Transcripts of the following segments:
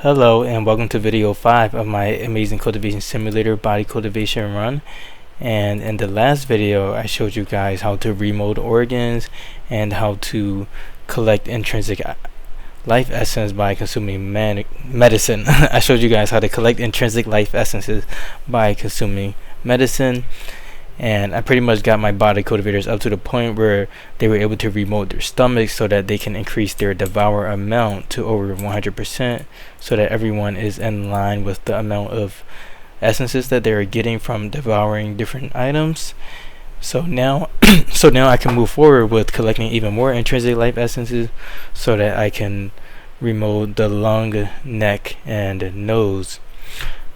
Hello and welcome to video 5 of my amazing cultivation simulator body cultivation run. And in the last video I showed you guys how to remold organs and how to collect intrinsic life essence by consuming medicine. I showed you guys how to collect intrinsic life essences by consuming medicine, and I pretty much got my body cultivators up to the point where they were able to remold their stomachs so that they can increase their devour amount to over 100%, so that everyone is in line with the amount of essences that they're getting from devouring different items. So now I can move forward with collecting even more intrinsic life essences so that I can remold the lung, neck, and nose,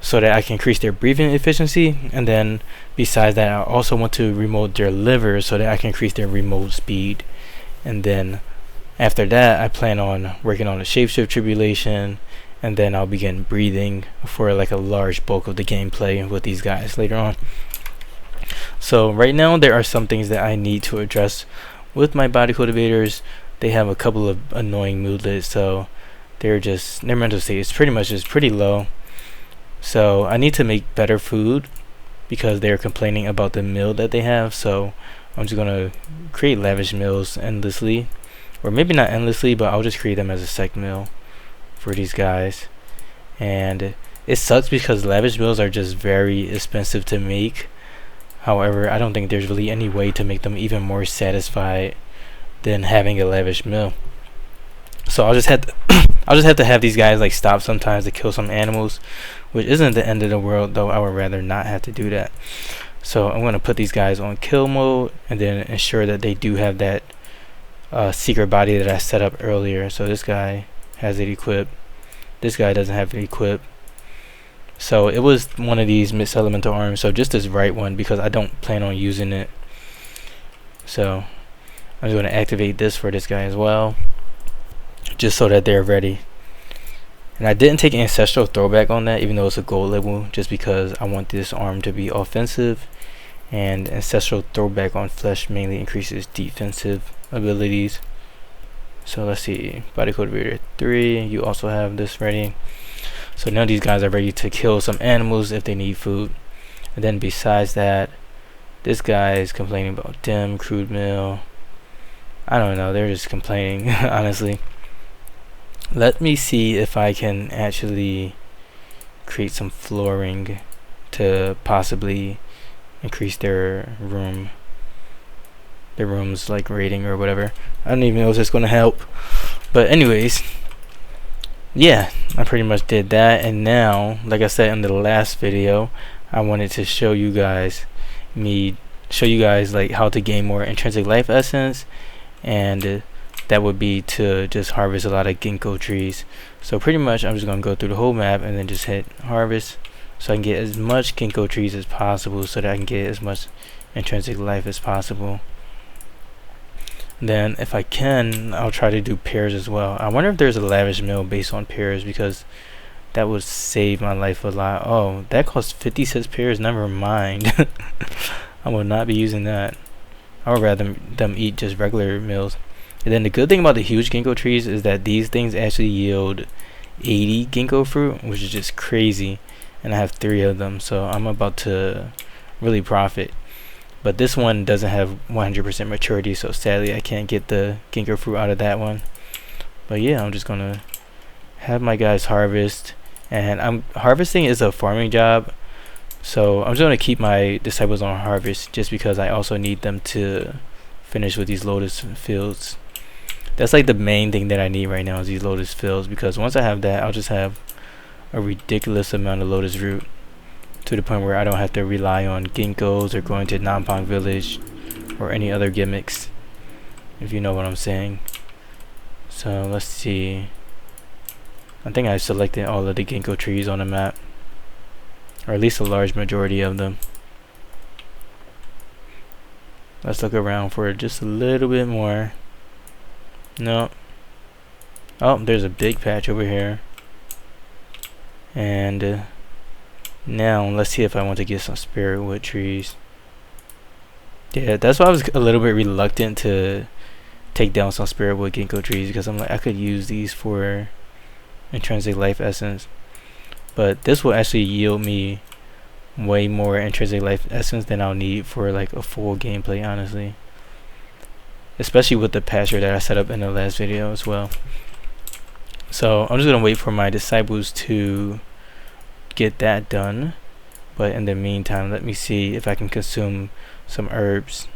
so that I can increase their breathing efficiency. And then besides that, I also want to remold their liver so that I can increase their remold speed. And then after that, I plan on working on the shapeshift tribulation, and then I'll begin breathing for like a large bulk of the gameplay with these guys later on. So right now there are some things that I need to address with my body cultivators. They have a couple of annoying moodlets, so their mental state is pretty much just pretty low. So I need to make better food because they're complaining about the meal that they have. So I'm just gonna create lavish meals endlessly, or maybe not endlessly, but I'll just create them as a sec meal for these guys. And it sucks because lavish meals are just very expensive to make. However, I don't think there's really any way to make them even more satisfied than having a lavish meal. So I'll just have to have these guys like stop sometimes to kill some animals, which isn't the end of the world, though I would rather not have to do that. So I'm going to put these guys on kill mode and then ensure that they do have that secret body that I set up earlier. So this guy has it equipped, this guy doesn't have it equipped. So it was one of these mixed elemental arms, so just this right one, because I don't plan on using it. So I'm just going to activate this for this guy as well, just so that they're ready. And I didn't take ancestral throwback on that, even though it's a gold level, just because I want this arm to be offensive, and ancestral throwback on flesh mainly increases defensive abilities. So let's see, body cultivator 3, you also have this ready. So now these guys are ready to kill some animals if they need food. And then besides that, this guy is complaining about crude meal. I don't know, they're just complaining honestly. Let me see if I can actually create some flooring to possibly increase their room's like rating or whatever. I don't even know if it's going to help, but anyways, yeah, I pretty much did that. And now, like I said in the last video, I wanted to show you guys like how to gain more intrinsic life essence, and that would be to just harvest a lot of Ginko trees. So pretty much I'm just gonna go through the whole map and then just hit harvest, so I can get as much Ginko trees as possible, so that I can get as much intrinsic life as possible. Then if I can, I'll try to do pears as well. I wonder if there's a lavish meal based on pears, because that would save my life a lot. Oh, that costs 56 pears, never mind. I will not be using that. I would rather them eat just regular meals. And then the good thing about the huge Ginko trees is that these things actually yield 80 Ginko fruit, which is just crazy. And I have 3 of them, so I'm about to really profit. But this one doesn't have 100% maturity, so sadly I can't get the Ginko fruit out of that one. But yeah, I'm just gonna have my guys harvest, and harvesting is a farming job, so I'm just gonna keep my disciples on harvest just because I also need them to finish with these lotus fields. That's like the main thing that I need right now, is these lotus fields, because once I have that, I'll just have a ridiculous amount of lotus root, to the point where I don't have to rely on Ginkos or going to Nanpang village or any other gimmicks, if you know what I'm saying. So let's see, I think I selected all of the Ginko trees on the map, or at least a large majority of them. Let's look around for just a little bit more. No. Oh, there's a big patch over here. And now let's see if I want to get some spirit wood trees. Yeah, that's why I was a little bit reluctant to take down some spirit wood Ginko trees, because I'm like, I could use these for intrinsic life essence, but this will actually yield me way more intrinsic life essence than I'll need for like a full gameplay, honestly, especially with the pasture that I set up in the last video as well. So I'm just gonna wait for my disciples to get that done, but in the meantime, let me see if I can consume some herbs.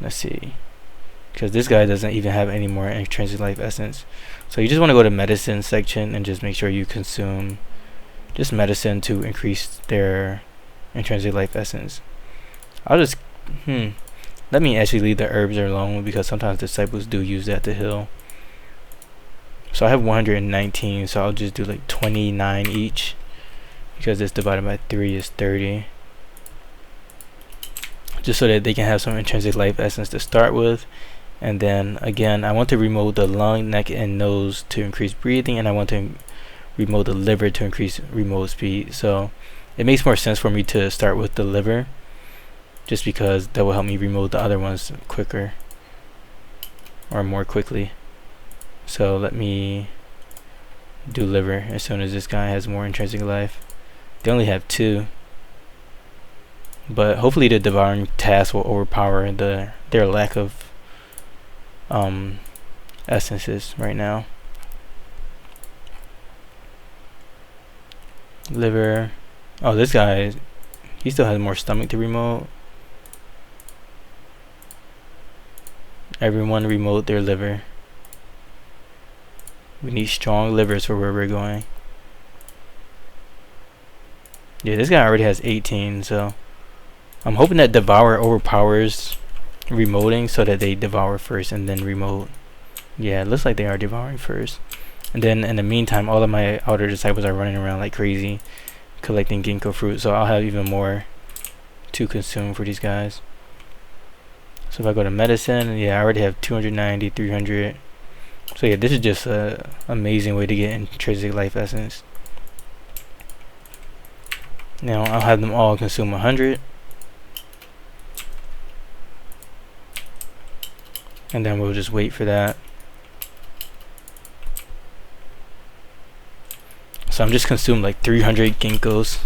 Let's see, because this guy doesn't even have any more intrinsic life essence. So you just want to go to medicine section and just make sure you consume just medicine to increase their intrinsic life essence. I'll just let me actually leave the herbs alone, because sometimes disciples do use that to heal. So I have 119, so I'll just do like 29 each, because this divided by 3 is 30, just so that they can have some intrinsic life essence to start with. And then again, I want to remove the lung, neck, and nose to increase breathing, and I want to remove the liver to increase remold speed. So it makes more sense for me to start with the liver, just because that will help me remove the other ones quicker, or more quickly. So let me do liver as soon as this guy has more intrinsic life. They only have 2, but hopefully the devouring task will overpower their lack of essences right now. Liver. Oh, this guy, he still has more stomach to remote. Everyone remote their liver. We need strong livers for where we're going. Yeah, this guy already has 18, so I'm hoping that Devour overpowers remoting so that they devour first and then remote. Yeah, it looks like they are devouring first. And then in the meantime, all of my outer disciples are running around like crazy collecting Ginko fruit, so I'll have even more to consume for these guys. So if I go to medicine, yeah, I already have 290, 300. So yeah, this is just a amazing way to get intrinsic life essence. Now I'll have them all consume 100, and then we'll just wait for that. So I'm just consumed like 300 Ginkgo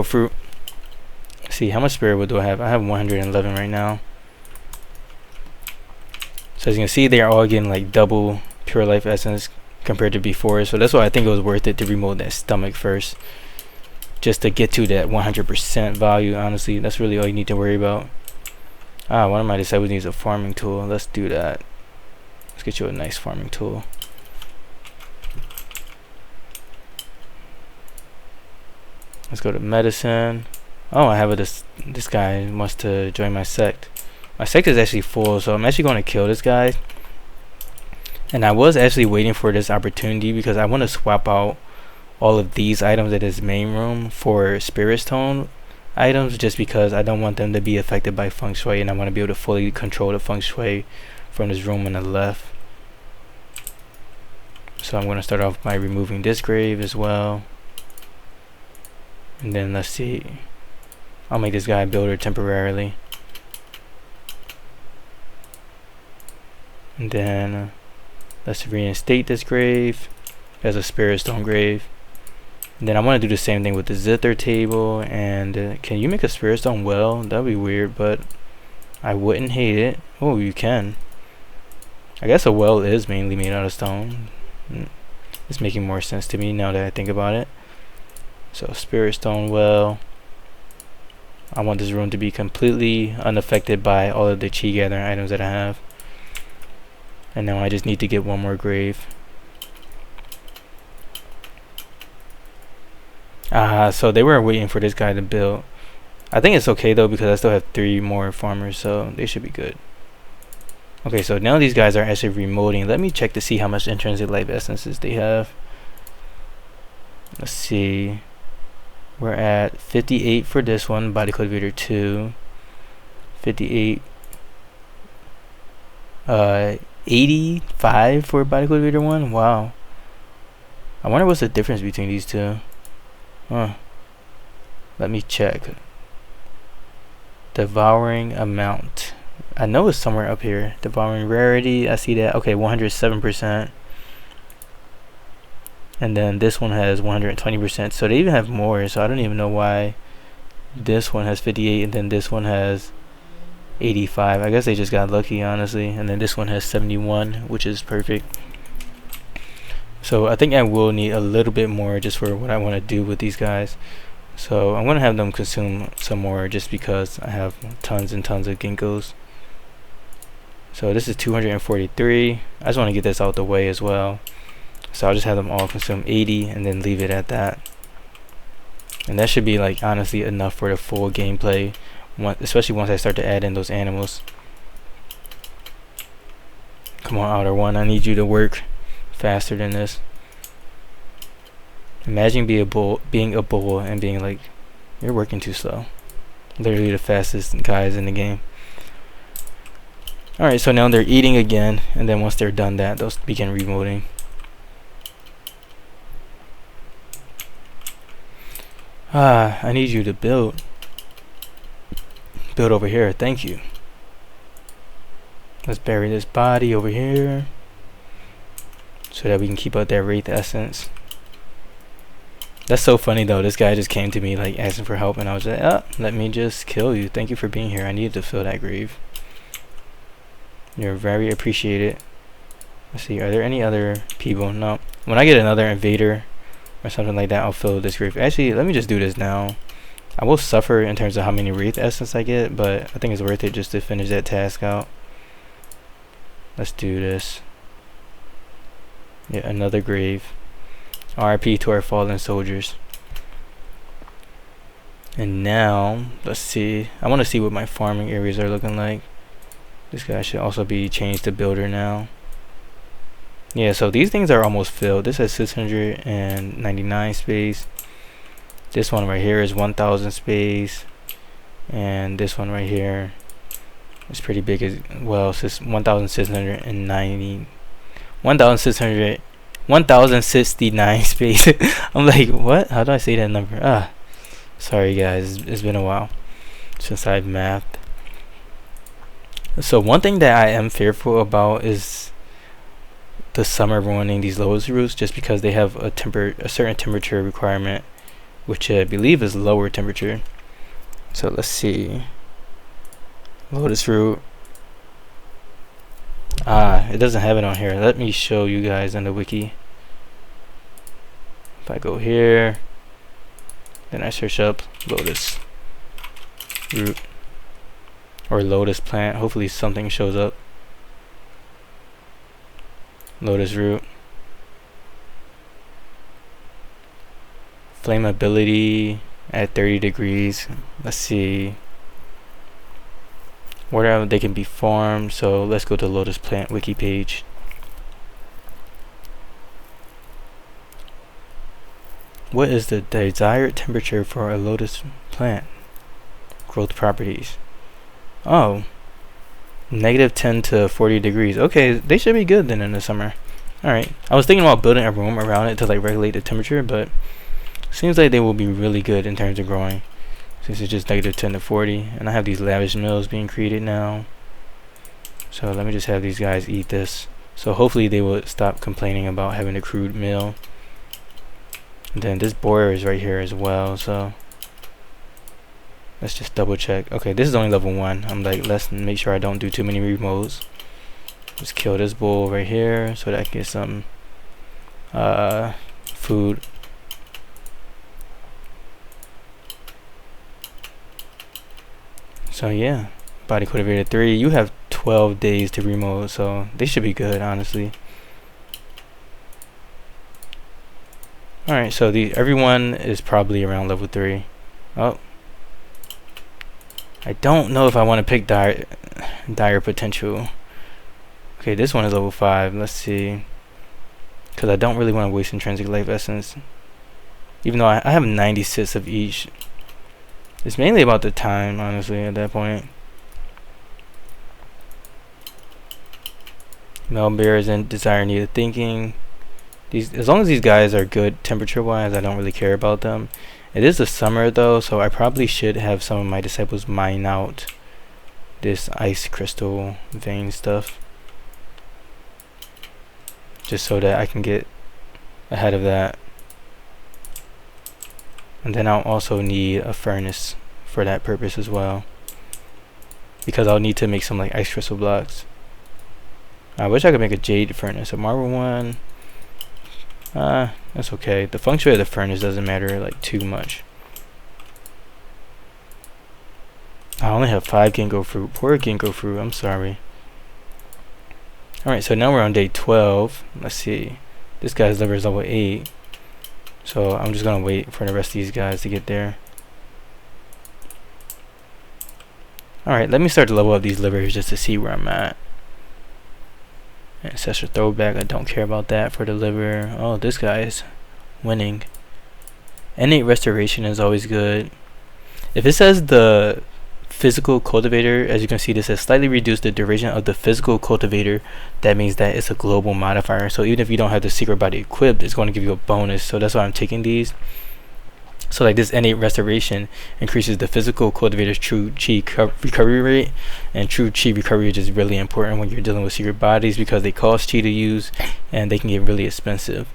fruit. Let's see, how much spirit wood do I have? I have 111 right now. So as you can see, they are all getting like double pure life essence compared to before. So that's why I think it was worth it to remove that stomach first, just to get to that 100% value. Honestly, that's really all you need to worry about. One of my disciples needs a farming tool. Let's do that. Let's get you a nice farming tool. Let's go to medicine. Oh, I have this guy wants to join my sect. My sect is actually full, so I'm actually going to kill this guy. And I was actually waiting for this opportunity because I want to swap out all of these items in his main room for spirit stone items, just because I don't want them to be affected by feng shui, and I want to be able to fully control the feng shui from this room on the left. So I'm going to start off by removing this grave as well. And then let's see, I'll make this guy a builder temporarily. And then let's reinstate this grave as a spirit stone grave. And then I want to do the same thing with the zither table. And can you make a spirit stone well? That'd be weird, but I wouldn't hate it. Oh, you can. I guess a well is mainly made out of stone. It's making more sense to me now that I think about it. So spirit stone well. I want this room to be completely unaffected by all of the chi gathering items that I have. And now I just need to get one more grave. So they were waiting for this guy to build. I think it's okay though, because I still have 3 more farmers, so they should be good. Okay, so now these guys are actually remolding. Let me check to see how much intrinsic life essences they have. Let's see. We're at 58 for this one, body cultivator 2. 58. 85 for body cultivator 1. Wow. I wonder what's the difference between these two. Let me check. Devouring amount. I know it's somewhere up here. Devouring rarity, I see that. Okay, 107%. and then this one has 120%. So they even have more, so I don't even know why this one has 58 and then this one has 85. I guess they just got lucky, honestly. And then this one has 71, which is perfect. So I think I will need a little bit more just for what I want to do with these guys. So I'm going to have them consume some more just because I have tons and tons of Ginkgos. So this is 243. I just want to get this out the way as well. So I'll just have them all consume 80 and then leave it at that. And that should be like honestly enough for the full gameplay, especially once I start to add in those animals. Come on, Outer One, I need you to work faster than this. Imagine being a bull and being like, you're working too slow. Literally the fastest guys in the game. Alright, so now they're eating again, and then once they're done that, they'll begin remolding. I need you to build over here, thank you. Let's bury this body over here so that we can keep up that wraith essence. That's so funny though, this guy just came to me like asking for help and I was like, oh, let me just kill you, thank you for being here, I needed to fill that grave. You're very appreciated. Let's see, are there any other people? No. When I get another invader or something like that, I'll fill this grave. Actually, let me just do this now. I will suffer in terms of how many wraith essence I get, but I think it's worth it just to finish that task out. Let's do this. Yeah, another grave. RIP to our fallen soldiers. And now, let's see. I want to see what my farming areas are looking like. This guy should also be changed to builder now. Yeah, so these things are almost filled. This has 699 space. This one right here is 1000 space. And this one right here is pretty big as well. 1690. 1069 space. I'm like, what? How do I say that number? Sorry guys, it's been a while since I've mathed. So one thing that I am fearful about is the summer ruining these lotus roots, just because they have a certain temperature requirement, which I believe is lower temperature. So let's see. Lotus root. It doesn't have it on here. Let me show you guys in the wiki. If I go here, then I search up lotus root or lotus plant, hopefully something shows up. Lotus root. Flammability at 30 degrees. Let's see. Wherever they can be farmed. So let's go to lotus plant wiki page. What is the desired temperature for a lotus plant? Growth properties. Oh, -10 to 40 degrees. Okay, they should be good then in the summer. Alright, I was thinking about building a room around it to like regulate the temperature, but seems like they will be really good in terms of growing, since it's just -10 to 40. And I have these lavish mills being created now, so let me just have these guys eat this. So hopefully they will stop complaining about having a crude mill. And then this boar is right here as well, so let's just double check. Okay, this is only level 1. I'm like, let's make sure I don't do too many remolds. Just kill this bull right here so that I can get some food. So yeah, body cultivator 3. You have 12 days to remold, so they should be good, honestly. Alright, so everyone is probably around level 3. Oh, I don't know if I want to pick dire potential. Okay, this one is level 5. Let's see, because I don't really want to waste intrinsic life essence, even though I have 96 of each. It's mainly about the time, honestly, at that point. Melbears and desire needed thinking. As long as these guys are good temperature wise, I don't really care about them. It is the summer though, so I probably should have some of my disciples mine out this ice crystal vein stuff, just so that I can get ahead of that. And then I'll also need a furnace for that purpose as well, because I'll need to make some like ice crystal blocks. I wish I could make a jade furnace. A marble one, that's okay. The function of the furnace doesn't matter like too much. I only have 5 Ginko fruit. Poor Ginko fruit, I'm sorry. Alright, so now we're on day 12. Let's see. This guy's liver is level 8. So I'm just gonna wait for the rest of these guys to get there. Alright, let me start to level up these livers just to see where I'm at. Ancestral throwback, I don't care about that for the liver. Oh, this guy is winning. Innate restoration is always good. If it says the physical cultivator, as you can see, this says slightly reduce the duration of the physical cultivator. That means that it's a global modifier. So even if you don't have the secret body equipped, it's going to give you a bonus. So that's why I'm taking these. So like this innate restoration increases the physical cultivator's true chi recovery rate, and true chi recovery is really important when you're dealing with secret bodies because they cost chi to use and they can get really expensive.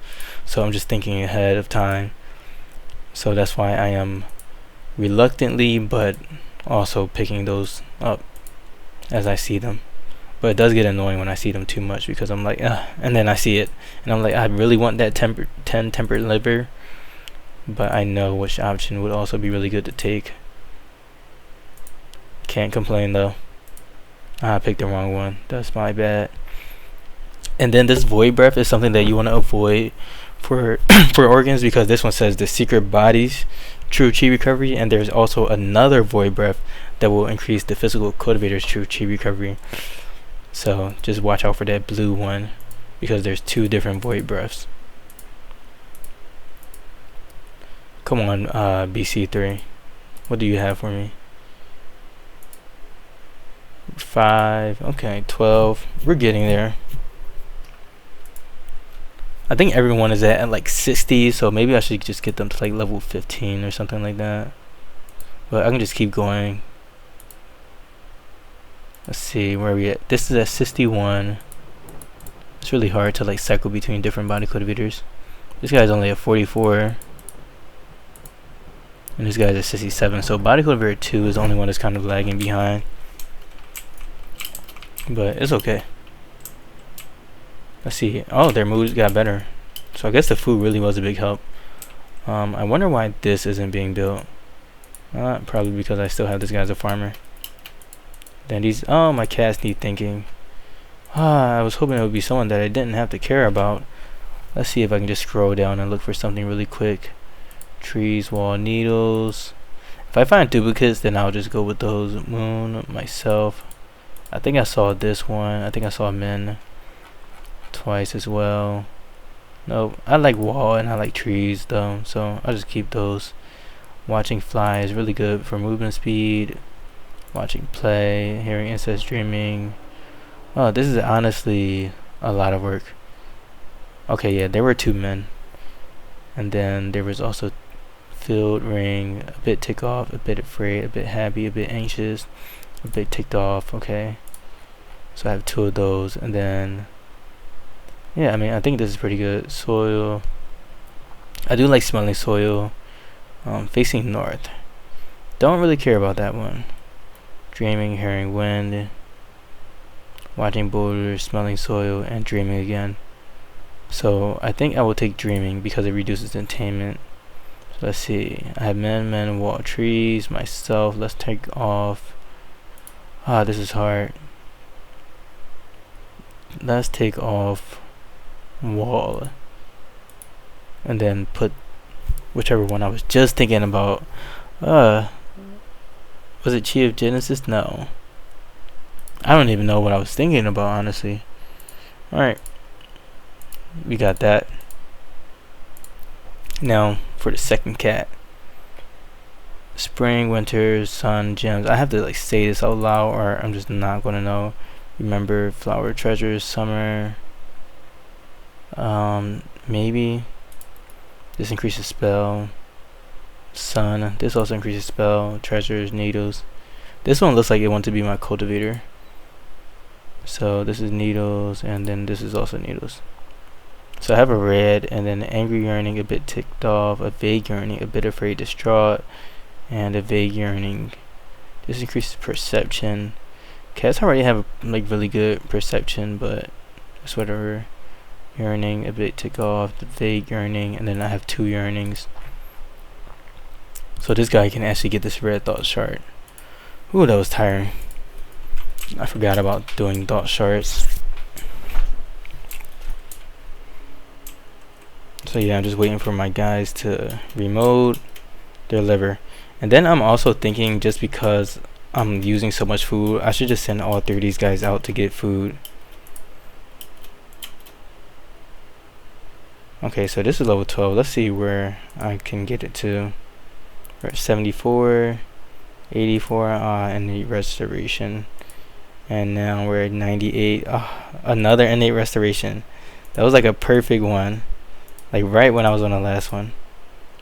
So I'm just thinking ahead of time. So that's why I am reluctantly but also picking those up as I see them. But it does get annoying when I see them too much because I'm like, and then I see it and I'm like, I really want that 10 tempered liver. But I know which option would also be really good to take. Can't complain though. I picked the wrong one. That's my bad. And then this void breath is something that you want to avoid for for organs, because this one says the secret bodies true chi recovery, and there's also another void breath that will increase the physical cultivator's true chi recovery. So just watch out for that blue one because there's 2 different void breaths. Come on, BC3. What do you have for me? 5. Okay, 12. We're getting there. I think everyone is at like 60, so maybe I should just get them to like level 15 or something like that. But I can just keep going. Let's see where we at. This is at 61. It's really hard to like cycle between different body cultivators. This guy's only at 44. And this guy's at 67, so body cultivator 2 is the only one that's kind of lagging behind. But it's okay. Let's see. Oh, their moves got better. So I guess the food really was a big help. I wonder why this isn't being built. Probably because I still have this guy as a farmer. Then these, oh, my cats need thinking. I was hoping it would be someone that I didn't have to care about. Let's see if I can just scroll down and look for something really quick. Trees, wall, needles. If I find duplicates, then I'll just go with those. Moon, myself. I think I saw this one. I think I saw men twice as well. Nope. I like wall and I like trees though, so I'll just keep those. Watching fly is really good for movement speed. Watching play, hearing incest dreaming. Oh, this is honestly a lot of work. Okay, yeah, there were 2 men. And then there was also filled ring, a bit tick off, a bit afraid, a bit happy, a bit anxious, a bit ticked off. Okay, so I have 2 of those. And then yeah, I mean, I think this is pretty good. Soil, I do like smelling soil. Facing north, don't really care about that one. Dreaming, hearing wind, watching boulders, smelling soil, and dreaming again. So I think I will take dreaming because it reduces attainment. So let's see. I have men, wall, trees, myself. Let's take off. This is hard. Let's take off wall. And then put whichever one I was just thinking about. Was it Chi of Genesis? No. I don't even know what I was thinking about, honestly. Alright. We got that. Now for the second cat. Spring, winter, sun, gems. I have to like say this out loud or I'm just not gonna know. Remember, flower, treasures, summer. Maybe. This increases spell. Sun. This also increases spell. Treasures, needles. This one looks like it wants to be my cultivator. So this is needles, and then this is also needles. So I have a red, and then angry yearning, a bit ticked off, a vague yearning, a bit afraid, distraught, and a vague yearning. This increases perception. Cats already have like really good perception, but it's whatever. Yearning, a bit ticked off, the vague yearning, and then I have 2 yearnings. So this guy can actually get this red thought shard. Ooh, that was tiring. I forgot about doing thought shards. So yeah, I'm just waiting for my guys to remold their liver. And then I'm also thinking, just because I'm using so much food, I should just send all 3 of these guys out to get food. Okay, so this is level 12. Let's see where I can get it to. We're at 74, 84, innate restoration. And now we're at 98. Another innate restoration. That was like a perfect one. Like right when I was on the last one.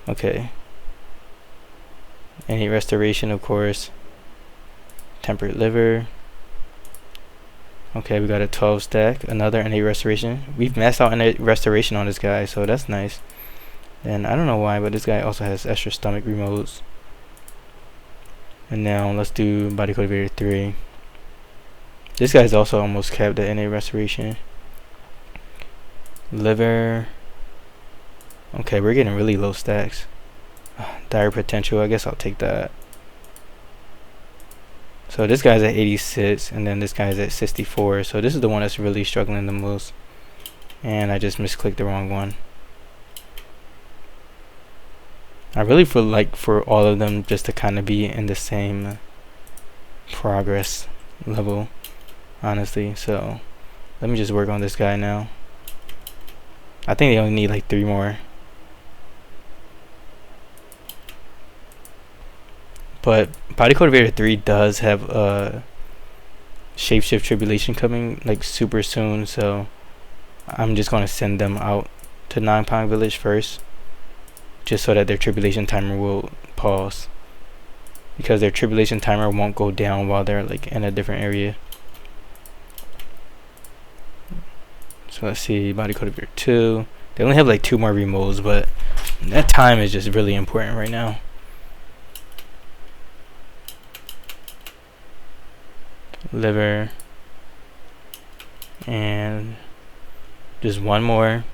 Okay. Innate restoration, of course. Temperate liver. Okay, we got a 12 stack. Another innate restoration. We've maxed out innate restoration on this guy, so that's nice. And I don't know why, but this guy also has extra stomach remotes. And now let's do body cultivator 3. This guy's also almost capped at innate restoration. Liver. Okay, we're getting really low stacks. Dire potential, I guess I'll take that. So this guy's at 86, and then this guy's at 64. So this is the one that's really struggling the most. And I just misclicked the wrong one. I really feel like for all of them just to kind of be in the same progress level, honestly. So let me just work on this guy now. I think they only need like 3 more. But Body Cultivator 3 does have a Shapeshift Tribulation coming like super soon, so I'm just going to send them out to Nanpang Village first, just so that their Tribulation timer will pause, because their Tribulation timer won't go down while they're like in a different area. So let's see, Body Cultivator 2. They only have like 2 more remolds, but that time is just really important right now. Liver, and just 1 more.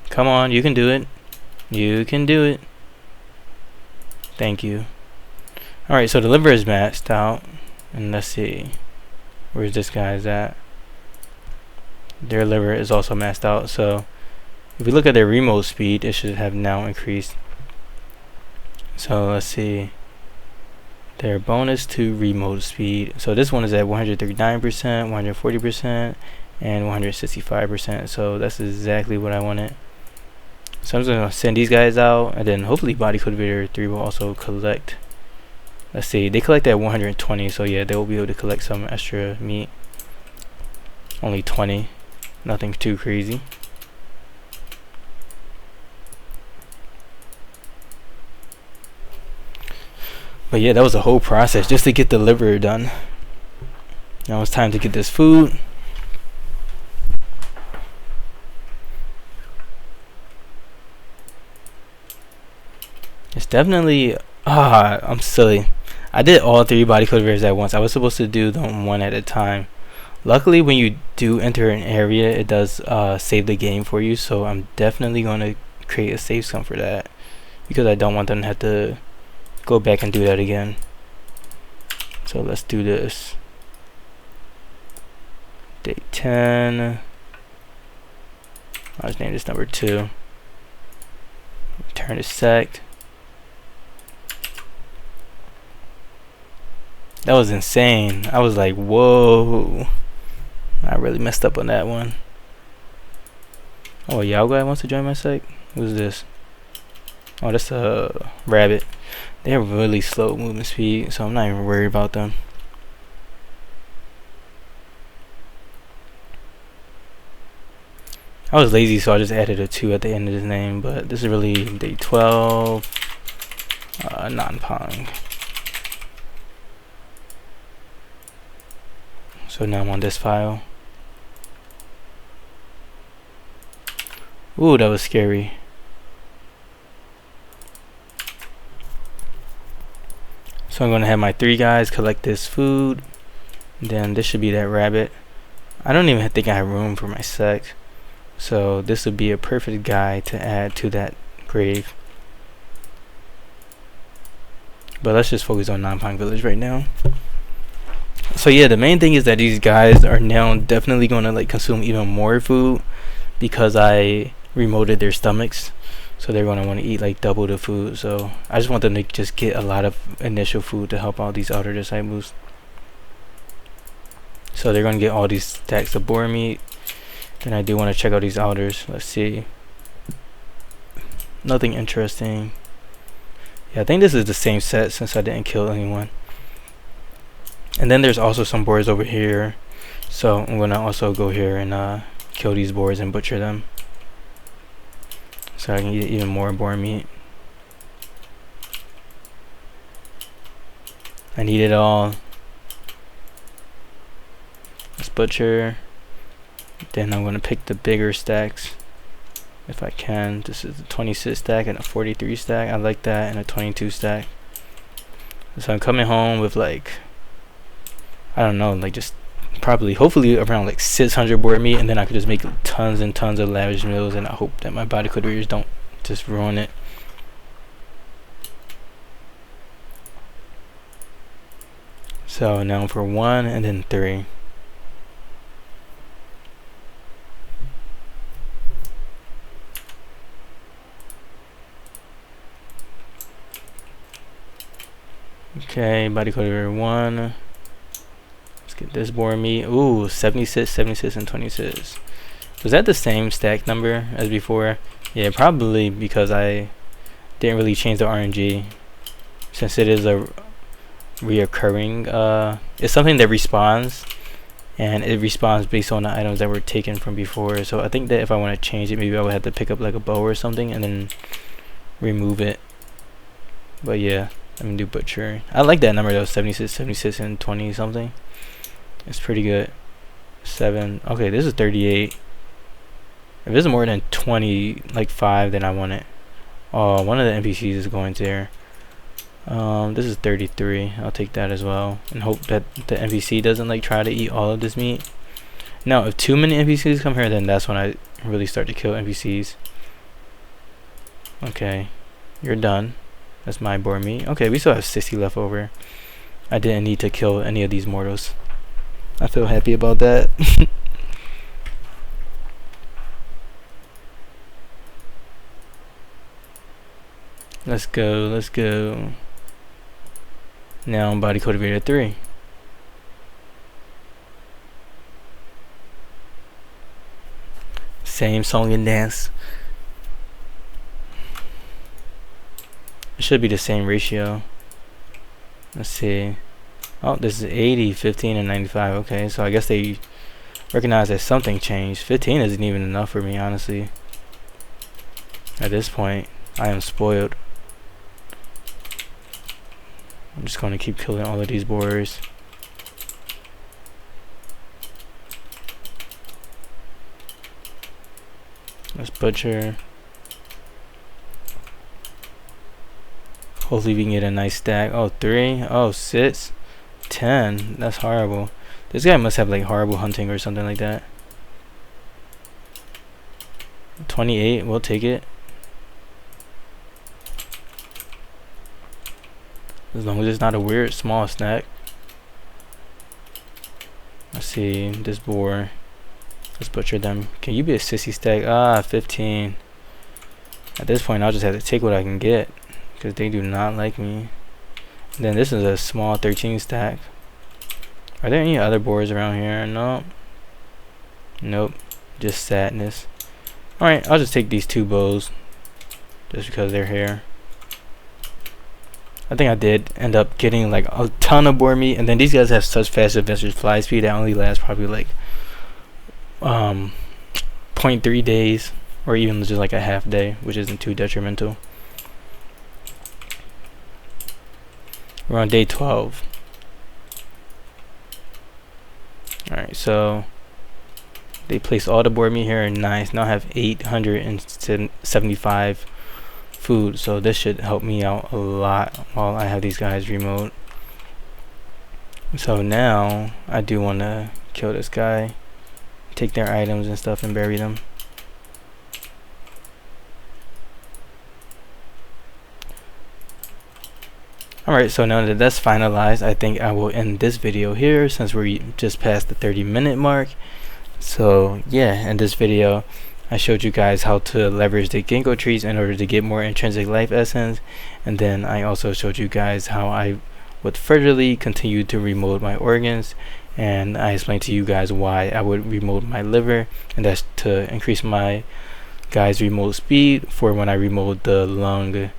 Come on, you can do it. You can do it. Thank you. Alright, so the liver is maxed out, and let's see, where's this guy's at? Their liver is also maxed out, so if we look at their remote speed, it should have now increased. So let's see, their bonus to remote speed. So this one is at 139%, 140%, and 165%. So that's exactly what I wanted. So I'm just gonna send these guys out, and then hopefully Body Cultivator 3 will also collect. Let's see, they collect at 120, so yeah, they will be able to collect some extra meat. Only 20, nothing too crazy. But yeah, that was a whole process just to get the liver done. Now it's time to get this food. It's definitely, I'm silly. I did all 3 body cultivators at once. I was supposed to do them 1 at a time. Luckily, when you do enter an area, it does save the game for you. So I'm definitely going to create a save scum for that, because I don't want them to have to go back and do that again. So let's do this. Day 10. I'll just name this number 2. Turn to sect. That was insane. I was like, whoa. I really messed up on that one. Oh, a Yao guy wants to join my sect? Who's this? Oh, that's a rabbit. They have really slow movement speed, so I'm not even worried about them. I was lazy, so I just added a 2 at the end of his name, but this is really day 12. Nanpang. So now I'm on this file. Ooh, that was scary. So I'm gonna have my 3 guys collect this food. Then this should be that rabbit. I don't even think I have room for my sex, so this would be a perfect guy to add to that grave. But let's just focus on Nanpang village right now. So yeah, the main thing is that these guys are now definitely gonna like consume even more food because I remolded their stomachs, so they're gonna want to eat like double the food. So I just want them to just get a lot of initial food to help out these outer disciples. So they're gonna get all these stacks of boar meat. Then I do want to check out these outers. Let's see. Nothing interesting. Yeah, I think this is the same set since I didn't kill anyone. And then there's also some boars over here, so I'm gonna also go here and kill these boars and butcher them, so I can get even more boar meat. I need it all. Let's butcher. Then I'm gonna pick the bigger stacks if I can. This is a 26 stack and a 43 stack. I like that, and a 22 stack. So I'm coming home with like, I don't know, like just probably hopefully around like 600 boar meat, and then I could just make tons and tons of lavish meals, and I hope that my body cultivators don't just ruin it. So now for 1 and then 3. Okay, body cultivator 1. Let's get this boar meat. Ooh, 76, 76, and 26. Was that the same stack number as before? Yeah, probably because I didn't really change the RNG, since it is a reoccurring. It's something that respawns, and it respawns based on the items that were taken from before. So I think that if I want to change it, maybe I would have to pick up like a bow or something and then remove it. But yeah, let me do butcher. I like that number though, 76, 76, and 20 something. It's pretty good. 7. Okay, this is 38. If this is more than 20, like 5, then I want it. Oh, one of the NPCs is going there. This is 33. I'll take that as well, and hope that the NPC doesn't like try to eat all of this meat. Now, if too many NPCs come here, then that's when I really start to kill NPCs. Okay, you're done. That's my boar meat. Okay, we still have 60 left over. I didn't need to kill any of these mortals. I feel happy about that. Let's go, let's go. Now I'm body cultivator 3. Same song and dance. It should be the same ratio. Let's see. Oh, this is 80, 15, and 95. Okay, so I guess they recognize that something changed. 15 isn't even enough for me, honestly. At this point, I am spoiled. I'm just going to keep killing all of these boars. Let's butcher. Hopefully we can get a nice stack. Oh, 3. Oh, 6. 10. That's horrible. This guy must have like horrible hunting or something like that. 28. We'll take it. As long as it's not a weird small snack. Let's see. This boar. Let's butcher them. Can you be a sissy stack? Ah, 15. At this point, I'll just have to take what I can get, because they do not like me. And then this is a small 13 stack. Are there any other boars around here? No. Nope. Just sadness. Alright, I'll just take these 2 bows, just because they're here. I think I did end up getting like a ton of boar meat, and then these guys have such fast adventure fly speed that only lasts probably like 0.3 days, or even just like a half day, which isn't too detrimental. We're on day 12. Alright, so they placed all the boar meat here. Nice. Now I have 875 food, so this should help me out a lot while I have these guys remote. So now I do want to kill this guy, take their items and stuff and bury them. Alright, so now that that's finalized, I think I will end this video here since we're just past the 30-minute mark. So yeah, in this video I showed you guys how to leverage the Ginko trees in order to get more intrinsic life essence, and then I also showed you guys how I would furtherly continue to remold my organs, and I explained to you guys why I would remold my liver, and that's to increase my guys remold speed for when I remold the lung,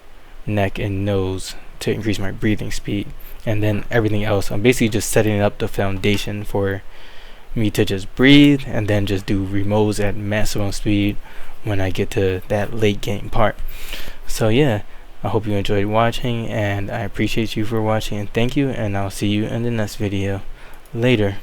neck and nose to increase my breathing speed. And then everything else, I'm basically just setting up the foundation for me to just breathe and then just do remolds at maximum speed when I get to that late game part. So yeah, I hope you enjoyed watching, and I appreciate you for watching, and thank you, and I'll see you in the next video. Later.